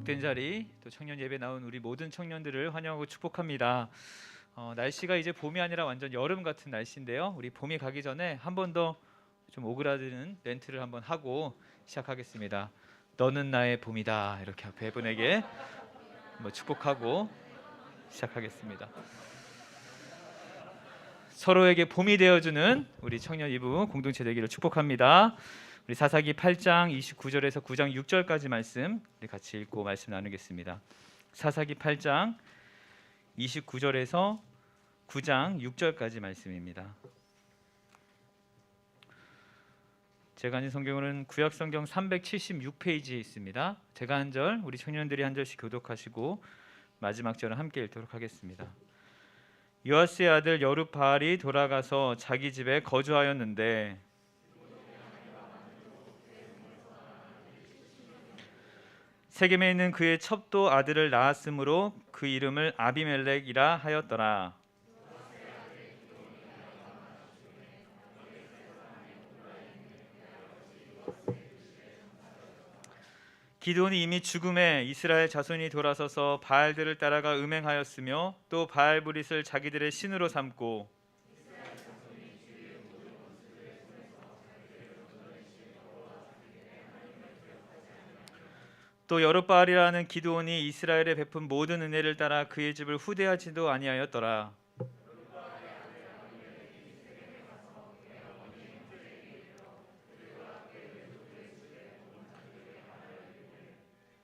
복된 자리, 또 청년 예배 나온 우리 모든 청년들을 환영하고 축복합니다. 날씨가 이제 봄이 아니라 완전 여름 같은 날씨인데요. 우리 봄이 가기 전에 한 번 더 좀 오그라드는 멘트를 한번 하고 시작하겠습니다. 너는 나의 봄이다. 이렇게 앞에 분에게 축복하고 시작하겠습니다. 서로에게 봄이 되어주는 우리 청년 이부 공동체 되기를 축복합니다. 우리 사사기 8장 29절에서 9장 6절까지 말씀 우리 같이 읽고 말씀 나누겠습니다. 사사기 8장 29절에서 9장 6절까지 말씀입니다. 제가 가진 성경은 구약성경 376페이지에 있습니다. 제가 한 절, 우리 청년들이 한 절씩 교독하시고 마지막 절은 함께 읽도록 하겠습니다. 요아스의 아들 여룹바알이 돌아가서 자기 집에 거주하였는데 세겜에 있는 그의 첩도 아들을 낳았으므로 그 이름을 아비멜렉이라 하였더라. 기드온이 이미 죽음에 이스라엘 자손이 돌아서서 바알들을 따라가 음행하였으며 또 바알브릿을 자기들의 신으로 삼고 또 여룹바알이라는 기드온이 이스라엘에 베푼 모든 은혜를 따라 그의 집을 후대하지도 아니하였더라.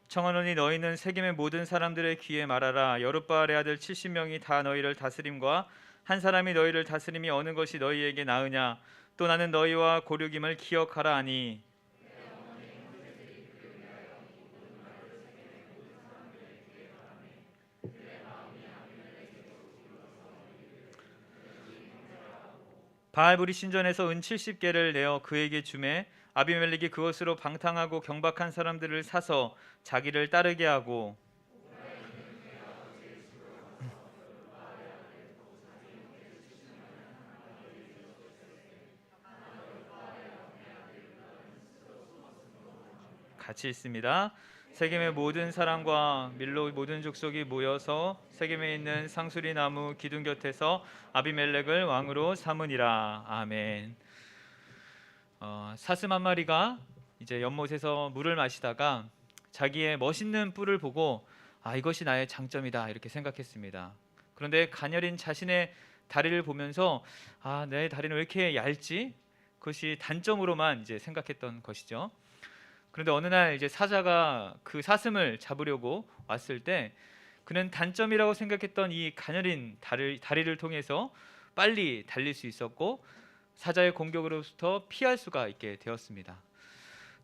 청하노니 너희는 세겜의 모든 사람들의 귀에 말하라. 여룹바알의 아들 70명이 다 너희를 다스림과 한 사람이 너희를 다스림이 어느 것이 너희에게 나으냐. 또 나는 너희와 고륙임을 기억하라 하니 바알브리 신전에서 은 70개를 내어 그에게 주매 아비멜렉이 그것으로 방탕하고 경박한 사람들을 사서 자기를 따르게 하고 같이 있습니다. 세겜의 모든 사람과 밀로 모든 족속이 모여서 세겜에 있는 상수리 나무 기둥 곁에서 아비멜렉을 왕으로 삼으니라. 아멘. 사슴 한 마리가 이제 연못에서 물을 마시다가 자기의 멋있는 뿔을 보고 이것이 나의 장점이다 이렇게 생각했습니다. 그런데 가녀린 자신의 다리를 보면서 내 다리는 왜 이렇게 얇지? 그것이 단점으로만 이제 생각했던 것이죠. 그런데 어느 날 이제 사자가 그 사슴을 잡으려고 왔을 때 그는 단점이라고 생각했던 이 가녀린 다리를 통해서 빨리 달릴 수 있었고 사자의 공격으로부터 피할 수가 있게 되었습니다.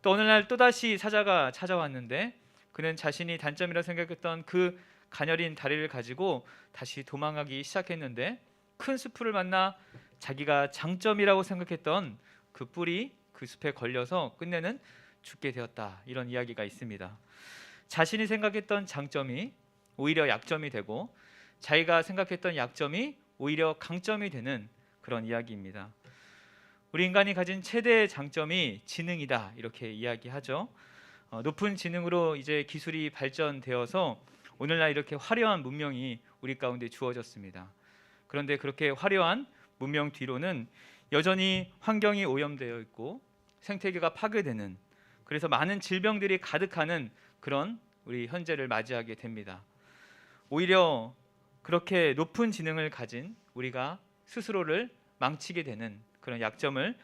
또 어느 날 또다시 사자가 찾아왔는데 그는 자신이 단점이라고 생각했던 그 가녀린 다리를 가지고 다시 도망가기 시작했는데 큰 숲을 만나 자기가 장점이라고 생각했던 그 뿔이 그 숲에 걸려서 끝내는 죽게 되었다. 이런 이야기가 있습니다. 자신이 생각했던 장점이 오히려 약점이 되고 자기가 생각했던 약점이 오히려 강점이 되는 그런 이야기입니다. 우리 인간이 가진 최대의 장점이 지능이다 이렇게 이야기하죠. 높은 지능으로 이제 기술이 발전되어서 오늘날 이렇게 화려한 문명이 우리 가운데 주어졌습니다. 그런데 그렇게 화려한 문명 뒤로는 여전히 환경이 오염되어 있고 생태계가 파괴되는 그래서 많은 질병들이 가득하는 그런 우리 현재를 맞이하게 됩니다. 오히려 그렇게 높은 지능을 가진 우리가 스스로를 망치게 되는 그런 약점을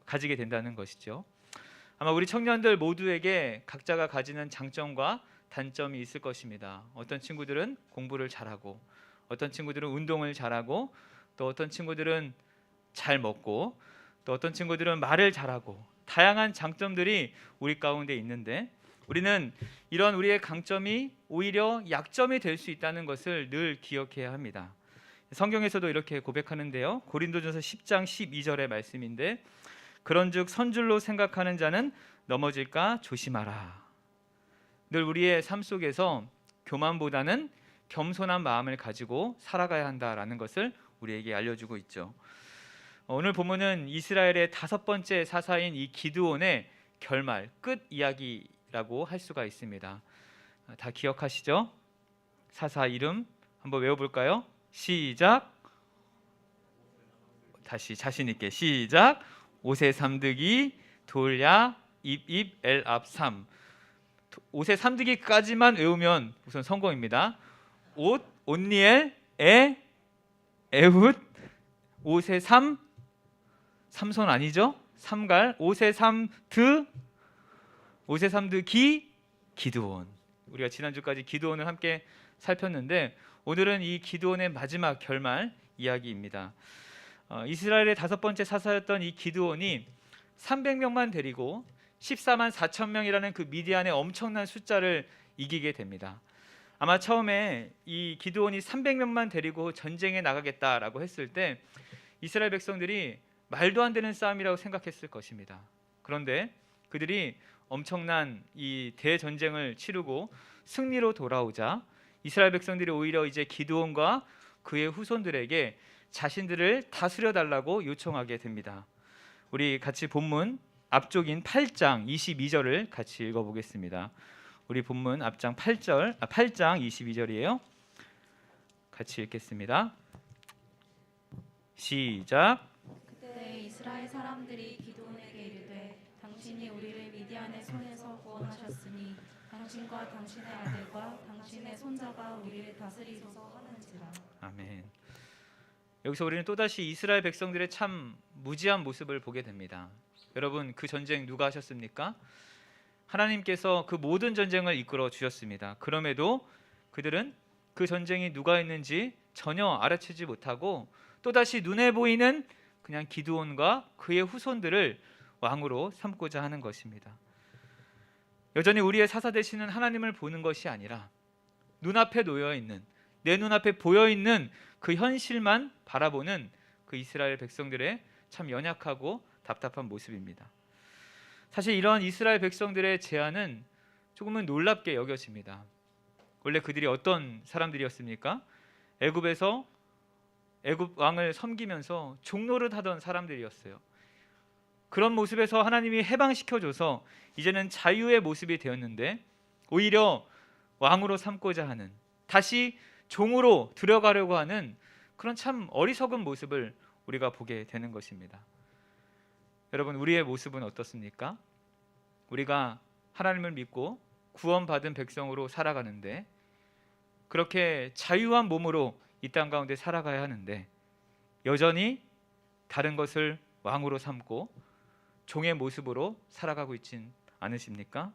가지게 된다는 것이죠. 아마 우리 청년들 모두에게 각자가 가지는 장점과 단점이 있을 것입니다. 어떤 친구들은 공부를 잘하고 어떤 친구들은 운동을 잘하고 또 어떤 친구들은 잘 먹고 또 어떤 친구들은 말을 잘하고 다양한 장점들이 우리 가운데 있는데 우리는 이런 우리의 강점이 오히려 약점이 될 수 있다는 것을 늘 기억해야 합니다. 성경에서도 이렇게 고백하는데요. 고린도전서 10장 12절의 말씀인데 그런즉 선줄로 생각하는 자는 넘어질까 조심하라. 늘 우리의 삶 속에서 교만보다는 겸손한 마음을 가지고 살아가야 한다라는 것을 우리에게 알려주고 있죠. 오늘 본문은 이스라엘의 5번째 사사인 이 기드온의 결말, 끝 이야기라고 할 수가 있습니다. 다 기억하시죠? 사사 이름 한번 외워볼까요? 시작. 다시 자신 있게 시작. 옷의 삼득이 돌야 입입 엘압 삼. 옷의 삼득이까지만 외우면 우선 성공입니다. 옷 온니엘 에 에훗 옷의 삼 삼손 아니죠? 삼갈 옷의 삼드 옷의 삼드 기 기드온. 우리가 지난주까지 기드온을 함께 살폈는데 오늘은 이 기드온의 마지막 결말 이야기입니다. 이스라엘의 다섯 번째 사사였던 이 기드온이 300명만 데리고 14만 4천 명이라는 그 미디안의 엄청난 숫자를 이기게 됩니다. 아마 처음에 이 기드온이 300명만 데리고 전쟁에 나가겠다라고 했을 때 이스라엘 백성들이 말도 안 되는 싸움이라고 생각했을 것입니다. 그런데 그들이 엄청난 이 대전쟁을 치르고 승리로 돌아오자 이스라엘 백성들이 오히려 이제 기드온과 그의 후손들에게 자신들을 다스려 달라고 요청하게 됩니다. 우리 같이 본문 앞쪽인 8장 22절을 같이 읽어보겠습니다. 우리 본문 앞장 8장 22절이에요. 같이 읽겠습니다. 시작. 그때 이스라엘 사람들이 기드온에게 이르되 당신이 우리를 미디안의 손에서 구원하셨으니 당신과 당신의 아들과 당신의 손자가 우리를 다스리소서 하는지라. 아멘. 여기서 우리는 또다시 이스라엘 백성들의 참 무지한 모습을 보게 됩니다. 여러분, 그 전쟁 누가 하셨습니까? 하나님께서 그 모든 전쟁을 이끌어 주셨습니다. 그럼에도 그들은 그 전쟁이 누가 했는지 전혀 알아채지 못하고 또다시 눈에 보이는 그냥 기드온과 그의 후손들을 왕으로 삼고자 하는 것입니다. 여전히 우리의 사사 되시는 하나님을 보는 것이 아니라 눈앞에 놓여 있는, 내 눈앞에 보여 있는 그 현실만 바라보는 그 이스라엘 백성들의 참 연약하고 답답한 모습입니다. 사실 이러한 이스라엘 백성들의 제안은 조금은 놀랍게 여겨집니다. 원래 그들이 어떤 사람들이었습니까? 애굽에서 애굽 왕을 섬기면서 종노릇 하던 사람들이었어요. 그런 모습에서 하나님이 해방시켜줘서 이제는 자유의 모습이 되었는데 오히려 왕으로 삼고자 하는, 다시 종으로 들어가려고 하는 그런 참 어리석은 모습을 우리가 보게 되는 것입니다. 여러분, 우리의 모습은 어떻습니까? 우리가 하나님을 믿고 구원받은 백성으로 살아가는데 그렇게 자유한 몸으로 이 땅 가운데 살아가야 하는데 여전히 다른 것을 왕으로 삼고 종의 모습으로 살아가고 있진 않으십니까?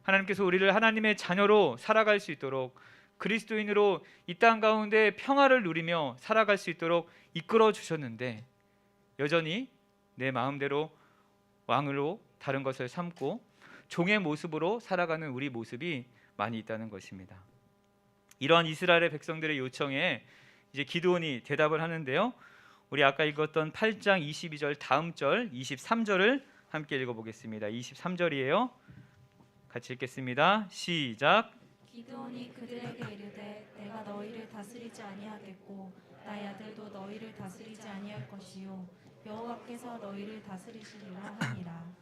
하나님께서 우리를 하나님의 자녀로 살아갈 수 있도록 그리스도인으로 이 땅 가운데 평화를 누리며 살아갈 수 있도록 이끌어 주셨는데 여전히 내 마음대로 왕으로 다른 것을 삼고 종의 모습으로 살아가는 우리 모습이 많이 있다는 것입니다. 이러한 이스라엘의 백성들의 요청에 이제 기드온이 대답을 하는데요. 우리 아까 읽었던 8장 22절 다음 절 23절을 함께 읽어보겠습니다. 23절이에요. 같이 읽겠습니다. 시작. 기드온이 그들에게 이르되 내가 너희를 다스리지 아니하겠고 나의 아들도 너희를 다스리지 아니할 것이요 여호와께서 너희를 다스리시리라 하니라.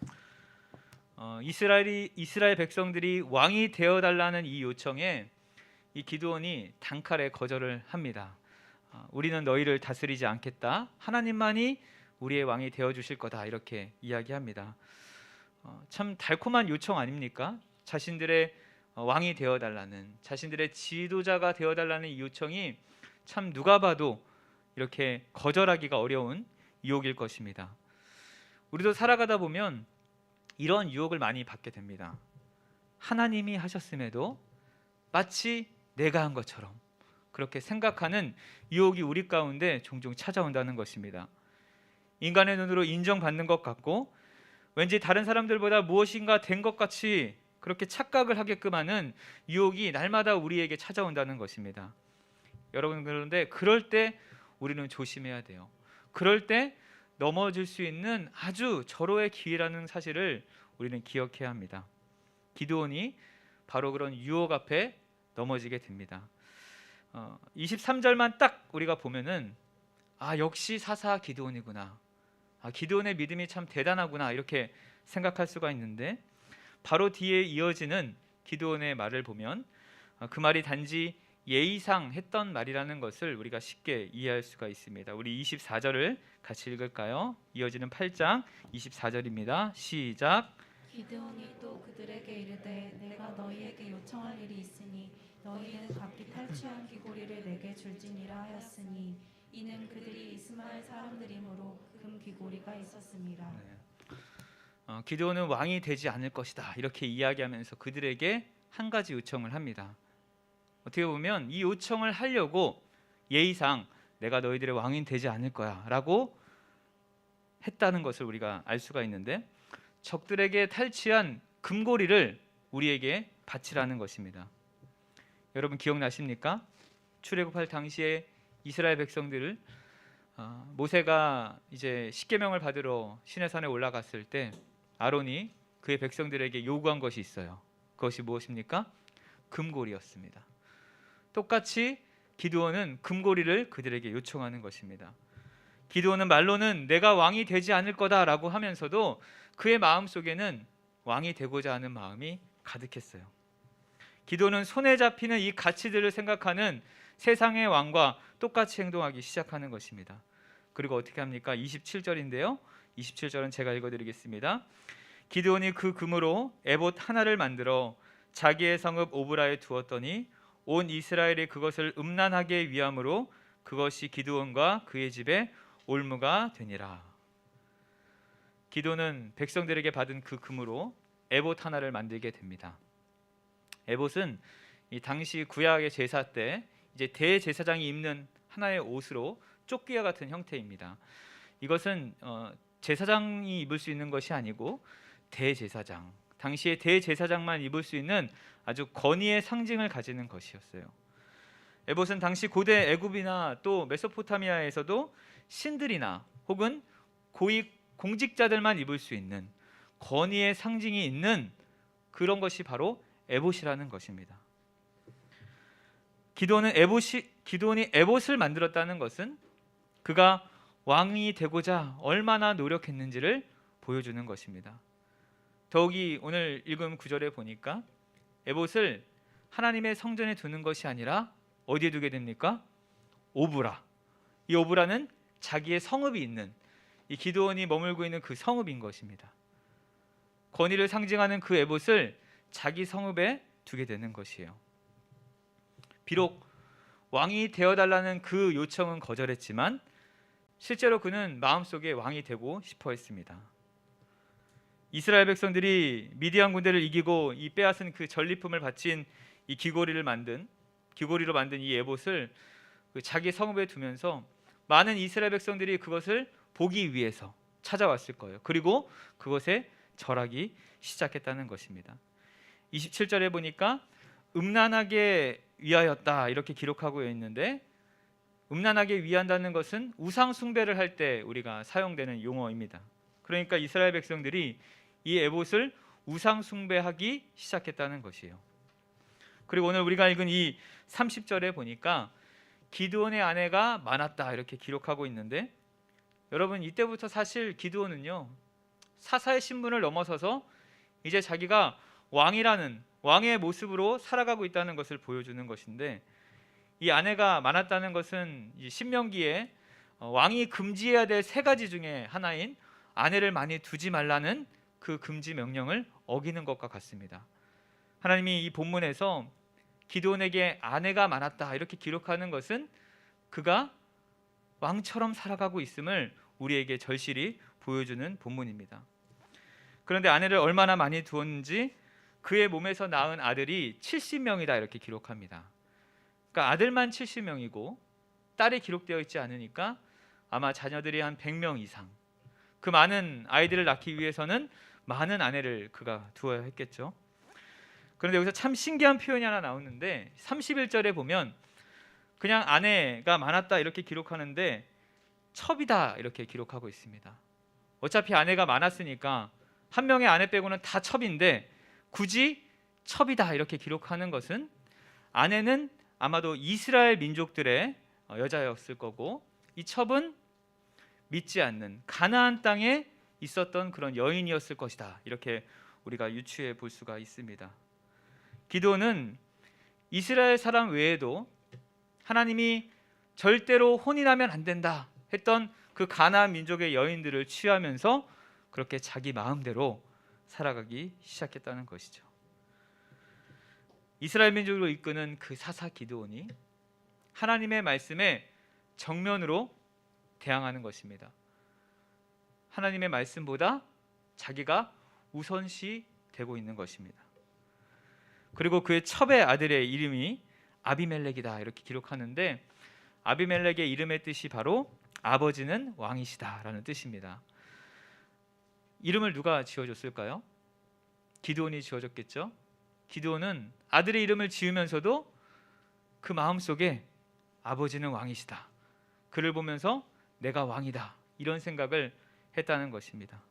이스라엘 백성들이 왕이 되어 달라는 이 요청에 이 기드온이 단칼에 거절을 합니다. 우리는 너희를 다스리지 않겠다. 하나님만이 우리의 왕이 되어 주실 거다. 이렇게 이야기합니다. 참 달콤한 요청 아닙니까? 자신들의 왕이 되어 달라는, 자신들의 지도자가 되어 달라는 이 요청이 참 누가 봐도 이렇게 거절하기가 어려운 유혹일 것입니다. 우리도 살아가다 보면 이런 유혹을 많이 받게 됩니다. 하나님이 하셨음에도 마치 내가 한 것처럼 그렇게 생각하는 유혹이 우리 가운데 종종 찾아온다는 것입니다. 인간의 눈으로 인정받는 것 같고 왠지 다른 사람들보다 무엇인가 된 것 같이 그렇게 착각을 하게끔 하는 유혹이 날마다 우리에게 찾아온다는 것입니다. 여러분, 그런데 그럴 때 우리는 조심해야 돼요. 그럴 때 넘어질 수 있는 아주 절호의 기회라는 사실을 우리는 기억해야 합니다. 기드온이 바로 그런 유혹 앞에 넘어지게 됩니다. 23절만 딱 우리가 보면은 역시 사사 기드온이구나. 기드온의 믿음이 참 대단하구나 이렇게 생각할 수가 있는데 바로 뒤에 이어지는 기드온의 말을 보면 그 말이 단지 예의상 했던 말이라는 것을 우리가 쉽게 이해할 수가 있습니다. 우리 24절을 같이 읽을까요? 이어지는 8장 24절입니다. 시작. 기드온이 또 그들에게 이르되 내가 너희에게 요청할 일이 있으니 너희는 각기 탈취한 귀고리를 내게 줄지니라 하였으니 이는 그들이 이스마엘 사람들이므로 금 귀고리가 있었습니다. 기드온은 왕이 되지 않을 것이다 이렇게 이야기하면서 그들에게 한 가지 요청을 합니다. 어떻게 보면 이 요청을 하려고 예의상 내가 너희들의 왕이 되지 않을 거야 라고 했다는 것을 우리가 알 수가 있는데, 적들에게 탈취한 금고리를 우리에게 바치라는 것입니다. 여러분 기억나십니까? 출애굽할 당시에 이스라엘 백성들을 모세가 이제 십계명을 받으러 시내산에 올라갔을 때 아론이 그의 백성들에게 요구한 것이 있어요. 그것이 무엇입니까? 금고리였습니다. 똑같이 기드온은 금고리를 그들에게 요청하는 것입니다. 기드온은 말로는 내가 왕이 되지 않을 거다라고 하면서도 그의 마음속에는 왕이 되고자 하는 마음이 가득했어요. 기드온은 손에 잡히는 이 가치들을 생각하는 세상의 왕과 똑같이 행동하기 시작하는 것입니다. 그리고 어떻게 합니까? 27절인데요. 27절은 제가 읽어드리겠습니다. 기드온이 그 금으로 에봇 하나를 만들어 자기의 성읍 오브라에 두었더니 온 이스라엘이 그것을 음란하게 위함으로 그것이 기드온과 그의 집에 올무가 되니라. 기드온은 백성들에게 받은 그 금으로 에봇 하나를 만들게 됩니다. 에봇은 이 당시 구약의 제사 때 이제 대제사장이 입는 하나의 옷으로 조끼와 같은 형태입니다. 이것은 제사장이 입을 수 있는 것이 아니고 대제사장, 당시에 대제사장만 입을 수 있는 아주 권위의 상징을 가지는 것이었어요. 에봇은 당시 고대 애굽이나 또 메소포타미아에서도 신들이나 혹은 고위 공직자들만 입을 수 있는 권위의 상징이 있는 그런 것이 바로 에봇이라는 것입니다. 기드온이 에봇을 만들었다는 것은 그가 왕이 되고자 얼마나 노력했는지를 보여주는 것입니다. 더욱이 오늘 읽은 구절에 보니까 에봇을 하나님의 성전에 두는 것이 아니라 어디에 두게 됩니까? 오브라. 이 오브라는 자기의 성읍이 있는, 이 기드온이 머물고 있는 그 성읍인 것입니다. 권위를 상징하는 그 에봇을 자기 성읍에 두게 되는 것이에요. 비록 왕이 되어달라는 그 요청은 거절했지만 실제로 그는 마음속에 왕이 되고 싶어 했습니다. 이스라엘 백성들이 미디안 군대를 이기고 이 빼앗은 그 전리품을 바친 이 귀고리로 만든 이 에봇을 자기 성읍에 두면서 많은 이스라엘 백성들이 그것을 보기 위해서 찾아왔을 거예요. 그리고 그것에 절하기 시작했다는 것입니다. 27절에 보니까 음란하게 위하였다 이렇게 기록하고 있는데, 음란하게 위한다는 것은 우상 숭배를 할 때 우리가 사용되는 용어입니다. 그러니까 이스라엘 백성들이 이 에봇을 우상 숭배하기 시작했다는 것이에요. 그리고 오늘 우리가 읽은 이 30절에 보니까 기드온의 아내가 많았다 이렇게 기록하고 있는데, 여러분 이때부터 사실 기드온은요 사사의 신분을 넘어서서 이제 자기가 왕이라는 왕의 모습으로 살아가고 있다는 것을 보여주는 것인데, 이 아내가 많았다는 것은 이 신명기에 왕이 금지해야 될 세 가지 중에 하나인 아내를 많이 두지 말라는 그 금지 명령을 어기는 것과 같습니다. 하나님이 이 본문에서 기드온에게 아내가 많았다 이렇게 기록하는 것은 그가 왕처럼 살아가고 있음을 우리에게 절실히 보여주는 본문입니다. 그런데 아내를 얼마나 많이 두었는지 그의 몸에서 낳은 아들이 70명이다 이렇게 기록합니다. 그러니까 아들만 70명이고 딸이 기록되어 있지 않으니까 아마 자녀들이 한 100명 이상, 그 많은 아이들을 낳기 위해서는 많은 아내를 그가 두어야 했겠죠. 그런데 여기서 참 신기한 표현이 하나 나오는데 31절에 보면 그냥 아내가 많았다 이렇게 기록하는데 첩이다 이렇게 기록하고 있습니다. 어차피 아내가 많았으니까 한 명의 아내 빼고는 다 첩인데 굳이 첩이다 이렇게 기록하는 것은 아내는 아마도 이스라엘 민족들의 여자였을 거고, 이 첩은 믿지 않는 가나안 땅에 있었던 그런 여인이었을 것이다 이렇게 우리가 유추해 볼 수가 있습니다. 기드온은 이스라엘 사람 외에도 하나님이 절대로 혼인하면 안 된다 했던 그 가나안 민족의 여인들을 취하면서 그렇게 자기 마음대로 살아가기 시작했다는 것이죠. 이스라엘 민족을 이끄는 그 사사 기드온이 하나님의 말씀에 정면으로 대항하는 것입니다. 하나님의 말씀보다 자기가 우선시 되고 있는 것입니다. 그리고 그의 첩의 아들의 이름이 아비멜렉이다 이렇게 기록하는데, 아비멜렉의 이름의 뜻이 바로 아버지는 왕이시다라는 뜻입니다. 이름을 누가 지어줬을까요? 기드온이 지어줬겠죠. 기드온은 아들의 이름을 지으면서도 그 마음속에 아버지는 왕이시다, 그를 보면서 내가 왕이다, 이런 생각을 했다는 것입니다.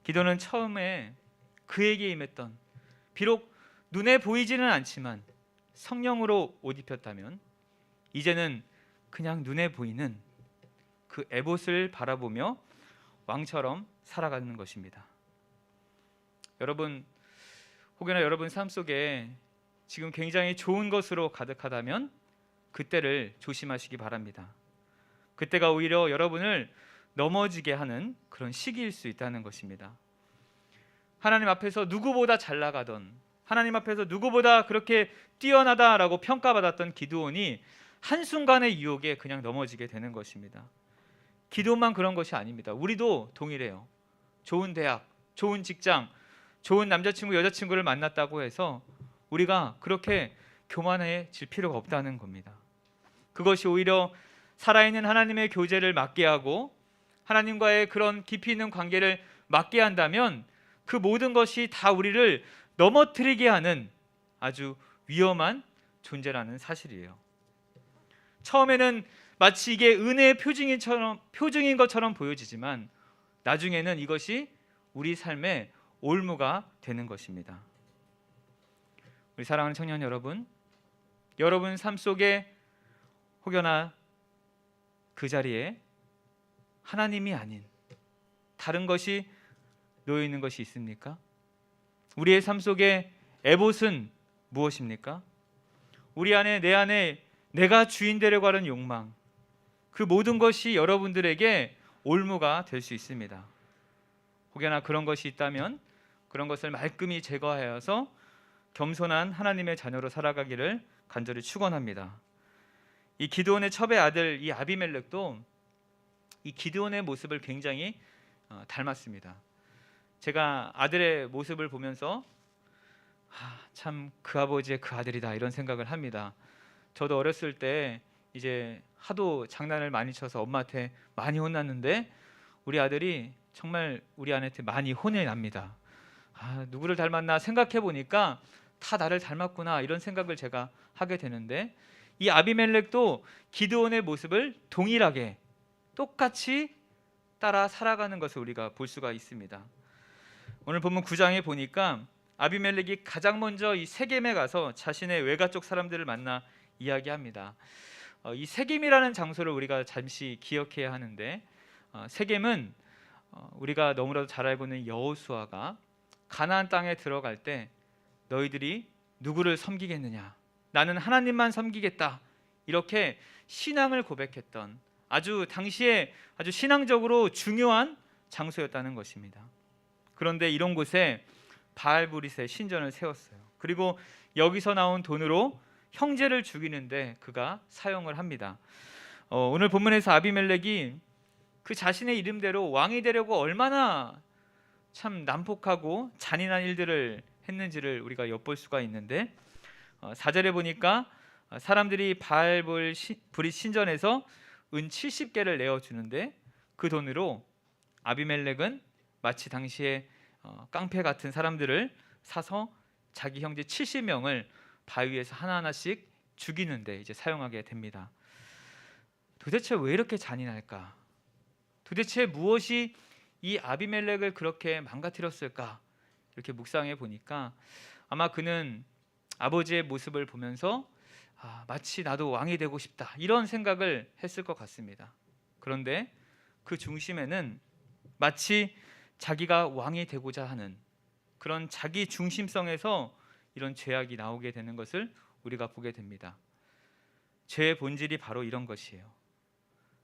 기드온은 처음에 그에게 임했던, 비록 눈에 보이지는 않지만 성령으로 옷 입혔다면, 이제는 그냥 눈에 보이는 그 에봇을 바라보며 왕처럼 살아가는 것입니다. 여러분, 혹여나 여러분 삶 속에 지금 굉장히 좋은 것으로 가득하다면 그때를 조심하시기 바랍니다. 그때가 오히려 여러분을 넘어지게 하는 그런 시기일 수 있다는 것입니다. 하나님 앞에서 누구보다 잘 나가던, 하나님 앞에서 누구보다 그렇게 뛰어나다라고 평가받았던 기드온이 한순간의 유혹에 그냥 넘어지게 되는 것입니다. 기드온만 그런 것이 아닙니다. 우리도 동일해요. 좋은 대학, 좋은 직장, 좋은 남자친구, 여자친구를 만났다고 해서 우리가 그렇게 교만해질 필요가 없다는 겁니다. 그것이 오히려 살아있는 하나님의 교제를 막게 하고 하나님과의 그런 깊이 있는 관계를 막게 한다면 그 모든 것이 다 우리를 넘어뜨리게 하는 아주 위험한 존재라는 사실이에요. 처음에는 마치 이게 은혜의 표징인 것처럼 보여지지만 나중에는 이것이 우리 삶의 올무가 되는 것입니다. 우리 사랑하는 청년 여러분, 여러분 삶 속에 혹여나 그 자리에 하나님이 아닌 다른 것이 놓여 있는 것이 있습니까? 우리의 삶 속에 에봇은 무엇입니까? 우리 안에, 내 안에 내가 주인 되려고 하는 욕망, 그 모든 것이 여러분들에게 올무가 될 수 있습니다. 혹여나 그런 것이 있다면 그런 것을 말끔히 제거하여서 겸손한 하나님의 자녀로 살아가기를 간절히 축원합니다. 이 기드온의 첩의 아들 이 아비멜렉도 이 기드온의 모습을 굉장히 닮았습니다. 제가 아들의 모습을 보면서 참 그 아버지의 그 아들이다 이런 생각을 합니다. 저도 어렸을 때 이제 하도 장난을 많이 쳐서 엄마한테 많이 혼났는데 우리 아들이 정말 우리 아내한테 많이 혼이 납니다. 누구를 닮았나 생각해 보니까 다 나를 닮았구나 이런 생각을 제가 하게 되는데, 이 아비멜렉도 기드온의 모습을 동일하게 똑같이 따라 살아가는 것을 우리가 볼 수가 있습니다. 오늘 본문 9장에 보니까 아비멜렉이 가장 먼저 이 세겜에 가서 자신의 외가 쪽 사람들을 만나 이야기합니다. 이 세겜이라는 장소를 우리가 잠시 기억해야 하는데, 세겜은 우리가 너무나도 잘 알고 있는 여호수아가 가나안 땅에 들어갈 때 너희들이 누구를 섬기겠느냐, 나는 하나님만 섬기겠다, 이렇게 신앙을 고백했던 아주 당시에 아주 신앙적으로 중요한 장소였다는 것입니다. 그런데 이런 곳에 바알브릿의 신전을 세웠어요. 그리고 여기서 나온 돈으로 형제를 죽이는데 그가 사용을 합니다. 오늘 본문에서 아비멜렉이 그 자신의 이름대로 왕이 되려고 얼마나 참 난폭하고 잔인한 일들을 했는지를 우리가 엿볼 수가 있는데, 4절에 보니까 사람들이 바알브릿 신전에서 은 70개를 내어주는데 그 돈으로 아비멜렉은 마치 당시에 깡패 같은 사람들을 사서 자기 형제 70명을 바위에서 하나하나씩 죽이는데 이제 사용하게 됩니다. 도대체 왜 이렇게 잔인할까? 도대체 무엇이 이 아비멜렉을 그렇게 망가뜨렸을까? 이렇게 묵상해 보니까 아마 그는 아버지의 모습을 보면서 마치 나도 왕이 되고 싶다 이런 생각을 했을 것 같습니다. 그런데 그 중심에는 마치 자기가 왕이 되고자 하는 그런 자기 중심성에서 이런 죄악이 나오게 되는 것을 우리가 보게 됩니다. 죄의 본질이 바로 이런 것이에요.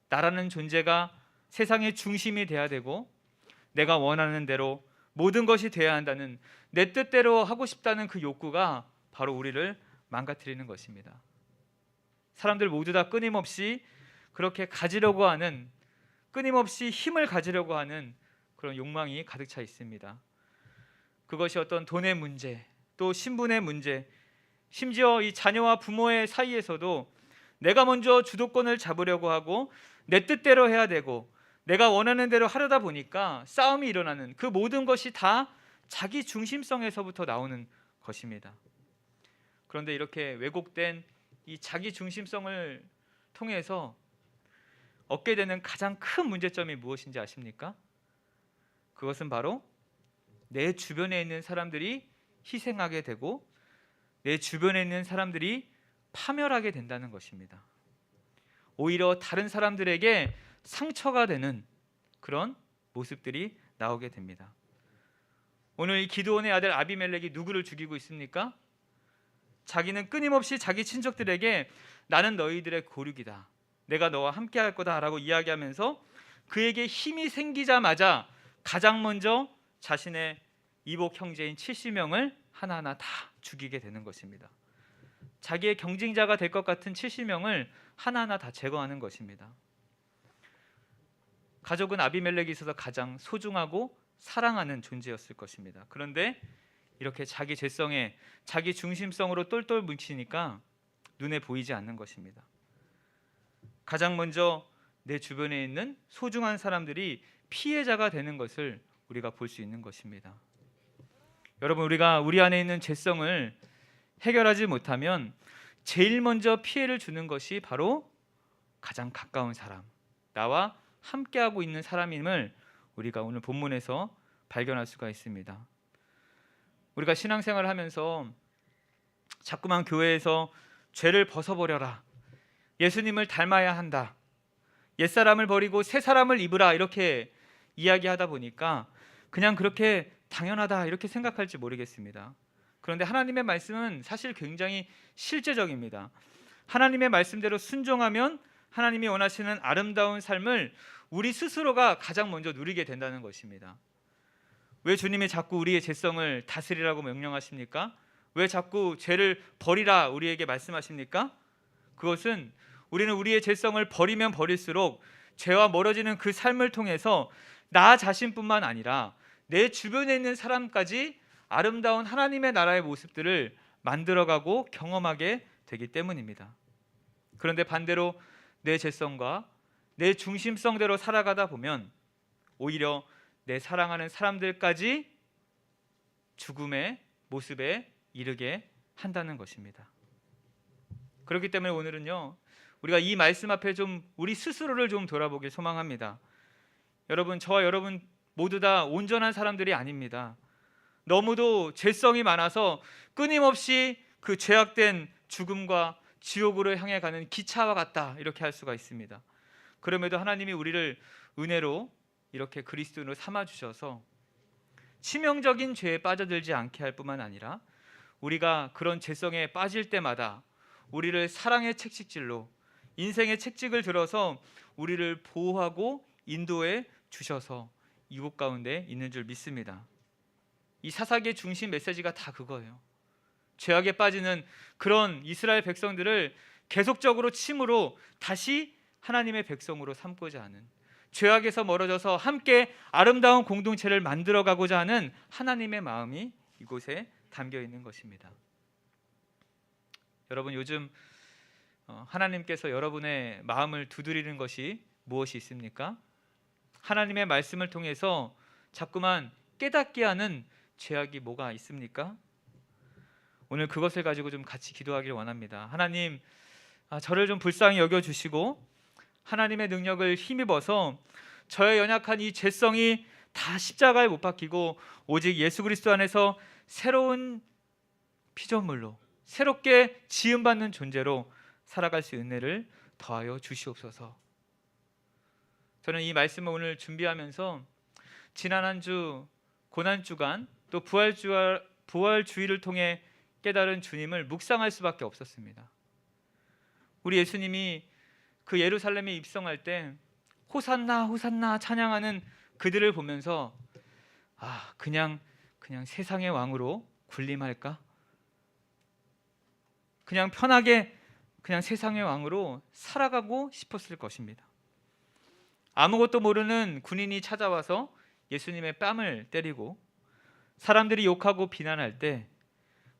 나라는 존재가 세상의 중심이 돼야 되고 내가 원하는 대로 모든 것이 돼야 한다는, 내 뜻대로 하고 싶다는 그 욕구가 바로 우리를 망가뜨리는 것입니다. 사람들 모두 다 끊임없이 그렇게 가지려고 하는, 끊임없이 힘을 가지려고 하는 그런 욕망이 가득 차 있습니다. 그것이 어떤 돈의 문제, 또 신분의 문제, 심지어 이 자녀와 부모의 사이에서도 내가 먼저 주도권을 잡으려고 하고 내 뜻대로 해야 되고 내가 원하는 대로 하려다 보니까 싸움이 일어나는, 그 모든 것이 다 자기 중심성에서부터 나오는 것입니다. 그런데 이렇게 왜곡된 이 자기 중심성을 통해서 얻게 되는 가장 큰 문제점이 무엇인지 아십니까? 그것은 바로 내 주변에 있는 사람들이 희생하게 되고 내 주변에 있는 사람들이 파멸하게 된다는 것입니다. 오히려 다른 사람들에게 상처가 되는 그런 모습들이 나오게 됩니다. 오늘 이 기드온의 아들 아비멜렉이 누구를 죽이고 있습니까? 자기는 끊임없이 자기 친척들에게 나는 너희들의 고륙이다, 내가 너와 함께 할 거다 라고 이야기하면서 그에게 힘이 생기자마자 가장 먼저 자신의 이복 형제인 70명을 하나하나 다 죽이게 되는 것입니다. 자기의 경쟁자가 될 것 같은 70명을 하나하나 다 제거하는 것입니다. 가족은 아비멜렉에 있어서 가장 소중하고 사랑하는 존재였을 것입니다. 그런데 이렇게 자기 죄성에, 자기 중심성으로 똘똘 뭉치니까 눈에 보이지 않는 것입니다. 가장 먼저 내 주변에 있는 소중한 사람들이 피해자가 되는 것을 우리가 볼 수 있는 것입니다. 여러분, 우리가 우리 안에 있는 죄성을 해결하지 못하면 제일 먼저 피해를 주는 것이 바로 가장 가까운 사람, 나와 함께하고 있는 사람임을 우리가 오늘 본문에서 발견할 수가 있습니다. 우리가 신앙생활을 하면서 자꾸만 교회에서 죄를 벗어버려라, 예수님을 닮아야 한다, 옛사람을 버리고 새 사람을 입으라 이렇게 이야기하다 보니까 그냥 그렇게 당연하다 이렇게 생각할지 모르겠습니다. 그런데 하나님의 말씀은 사실 굉장히 실제적입니다. 하나님의 말씀대로 순종하면 하나님이 원하시는 아름다운 삶을 우리 스스로가 가장 먼저 누리게 된다는 것입니다. 왜 주님이 자꾸 우리의 죄성을 다스리라고 명령하십니까? 왜 자꾸 죄를 버리라 우리에게 말씀하십니까? 그것은 우리는 우리의 죄성을 버리면 버릴수록 죄와 멀어지는 그 삶을 통해서 나 자신뿐만 아니라 내 주변에 있는 사람까지 아름다운 하나님의 나라의 모습들을 만들어가고 경험하게 되기 때문입니다. 그런데 반대로 내 죄성과 내 중심성대로 살아가다 보면 오히려 내 사랑하는 사람들까지 죽음의 모습에 이르게 한다는 것입니다. 그렇기 때문에 오늘은요, 우리가 이 말씀 앞에 좀 우리 스스로를 좀 돌아보길 소망합니다. 여러분, 저와 여러분 모두 다 온전한 사람들이 아닙니다. 너무도 죄성이 많아서 끊임없이 그 죄악된 죽음과 지옥으로 향해 가는 기차와 같다 이렇게 할 수가 있습니다. 그럼에도 하나님이 우리를 은혜로 이렇게 그리스도인으로 삼아 주셔서 치명적인 죄에 빠져들지 않게 할 뿐만 아니라 우리가 그런 죄성에 빠질 때마다 우리를 사랑의 채찍질로, 인생의 채찍을 들어서 우리를 보호하고 인도해 주셔서 이곳 가운데 있는 줄 믿습니다. 이 사사기의 중심 메시지가 다 그거예요. 죄악에 빠지는 그런 이스라엘 백성들을 계속적으로 침으로 다시 하나님의 백성으로 삼고자 하는, 죄악에서 멀어져서 함께 아름다운 공동체를 만들어가고자 하는 하나님의 마음이 이곳에 담겨 있는 것입니다. 여러분, 요즘 하나님께서 여러분의 마음을 두드리는 것이 무엇이 있습니까? 하나님의 말씀을 통해서 자꾸만 깨닫게 하는 죄악이 뭐가 있습니까? 오늘 그것을 가지고 좀 같이 기도하기를 원합니다. 하나님, 저를 좀 불쌍히 여겨주시고 하나님의 능력을 힘입어서 저의 연약한 이 죄성이 다 십자가에 못 박히고 오직 예수 그리스도 안에서 새로운 피조물로 새롭게 지음받는 존재로 살아갈 수 있는 은혜를 더하여 주시옵소서. 저는 이 말씀을 오늘 준비하면서 지난 한 주 고난주간 또 부활주의를 통해 깨달은 주님을 묵상할 수밖에 없었습니다. 우리 예수님이 그 예루살렘에 입성할 때 호산나 호산나 찬양하는 그들을 보면서 그냥 세상의 왕으로 군림할까? 그냥 편하게 그냥 세상의 왕으로 살아가고 싶었을 것입니다. 아무것도 모르는 군인이 찾아와서 예수님의 뺨을 때리고 사람들이 욕하고 비난할 때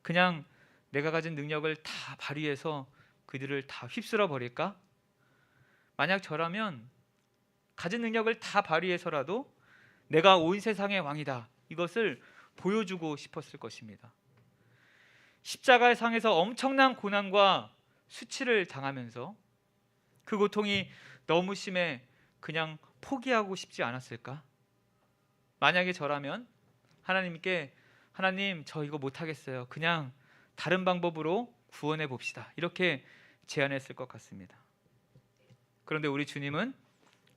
그냥 내가 가진 능력을 다 발휘해서 그들을 다 휩쓸어 버릴까? 만약 저라면 가진 능력을 다 발휘해서라도 내가 온 세상의 왕이다, 이것을 보여주고 싶었을 것입니다. 십자가의 상에서 엄청난 고난과 수치를 당하면서 그 고통이 너무 심해 그냥 포기하고 싶지 않았을까? 만약에 저라면 하나님께 하나님, 저 이거 못하겠어요, 그냥 다른 방법으로 구원해 봅시다, 이렇게 제안했을 것 같습니다. 그런데 우리 주님은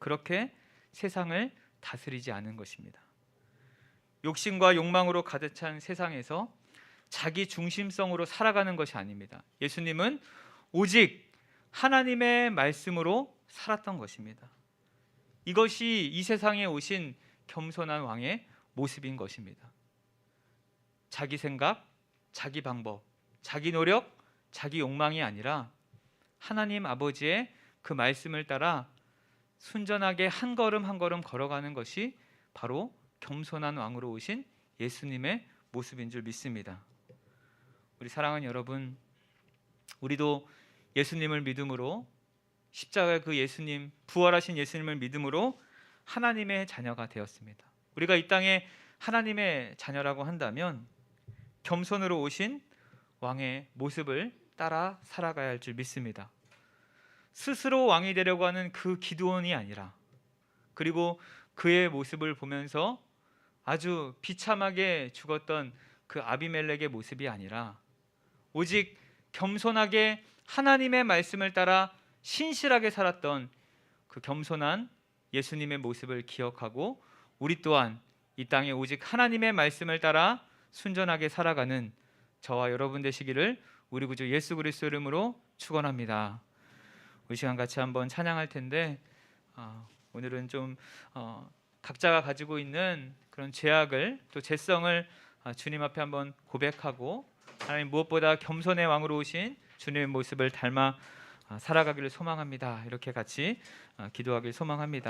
그렇게 세상을 다스리지 않은 것입니다. 욕심과 욕망으로 가득 찬 세상에서 자기 중심성으로 살아가는 것이 아닙니다. 예수님은 오직 하나님의 말씀으로 살았던 것입니다. 이것이 이 세상에 오신 겸손한 왕의 모습인 것입니다. 자기 생각, 자기 방법, 자기 노력, 자기 욕망이 아니라 하나님 아버지의 그 말씀을 따라 순전하게 한 걸음 한 걸음 걸어가는 것이 바로 겸손한 왕으로 오신 예수님의 모습인 줄 믿습니다. 우리 사랑하는 여러분, 우리도 예수님을 믿음으로, 십자가의 그 예수님, 부활하신 예수님을 믿음으로 하나님의 자녀가 되었습니다. 우리가 이 땅에 하나님의 자녀라고 한다면 겸손으로 오신 왕의 모습을 따라 살아가야 할 줄 믿습니다. 스스로 왕이 되려고 하는 그 기드온이 아니라, 그리고 그의 모습을 보면서 아주 비참하게 죽었던 그 아비멜렉의 모습이 아니라 오직 겸손하게 하나님의 말씀을 따라 신실하게 살았던 그 겸손한 예수님의 모습을 기억하고 우리 또한 이 땅에 오직 하나님의 말씀을 따라 순전하게 살아가는 저와 여러분 되시기를 우리 구주 예수 그리스도 이름으로 축원합니다. 우리 시간 같이 한번 찬양할 텐데 오늘은 좀 각자가 가지고 있는 그런 죄악을, 또 죄성을 주님 앞에 한번 고백하고 하나님 무엇보다 겸손의 왕으로 오신 주님의 모습을 닮아 살아가기를 소망합니다. 이렇게 같이 기도하기를 소망합니다.